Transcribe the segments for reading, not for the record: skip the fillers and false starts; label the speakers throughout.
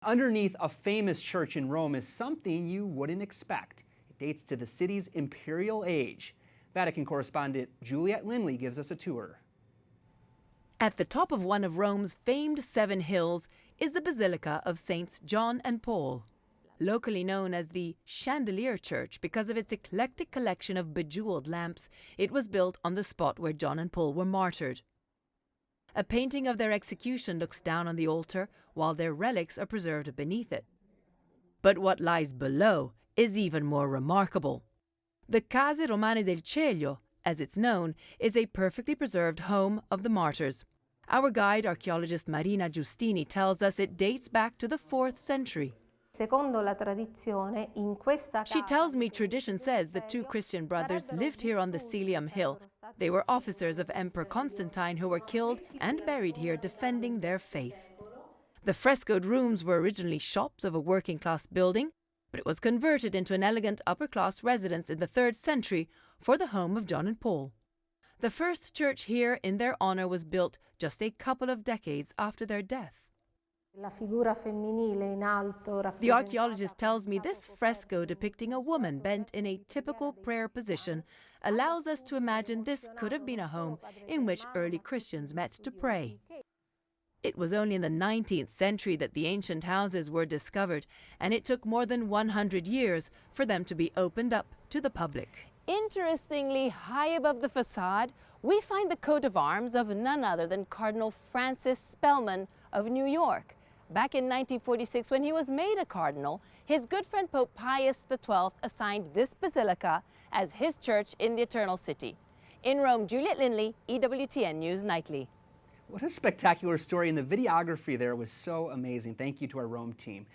Speaker 1: Underneath a famous church in Rome is something you wouldn't expect. It dates to the city's imperial age. Vatican correspondent Juliet Linley gives us a tour.
Speaker 2: At the top of one of Rome's famed 7 hills is the Basilica of Saints John and Paul. Locally known as the Chandelier Church because of its eclectic collection of bejeweled lamps, it was built on the spot where John and Paul were martyred. A painting of their execution looks down on the altar, while their relics are preserved beneath it. But what lies below is even more remarkable. The Case Romane del Celio, as it's known, is a perfectly preserved home of the martyrs. Our guide, archaeologist Marina Giustini, tells us it dates back to the 4th century. She tells me tradition says the 2 Christian brothers lived here on the Celium Hill. They were officers of Emperor Constantine who were killed and buried here defending their faith. The frescoed rooms were originally shops of a working-class building, but it was converted into an elegant upper-class residence in the 3rd century for the home of John and Paul. The first church here in their honor was built just a couple of decades after their death. The archaeologist tells me this fresco depicting a woman bent in a typical prayer position allows us to imagine this could have been a home in which early Christians met to pray. It was only in the 19th century that the ancient houses were discovered, and it took more than 100 years for them to be opened up to the public. Interestingly, high above the facade, we find the coat of arms of none other than Cardinal Francis Spellman of New York. Back in 1946, when he was made a cardinal, his good friend Pope Pius XII assigned this basilica as his church in the Eternal City. In Rome, Juliet Linley, EWTN News Nightly.
Speaker 1: What a spectacular story, and the videography there was so amazing. Thank you to our Rome team.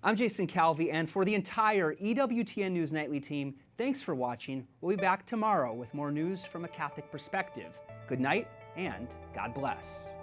Speaker 1: I'm Jason Calvi, and for the entire EWTN News Nightly team, thanks for watching. We'll be back tomorrow with more news from a Catholic perspective. Good night, and God bless.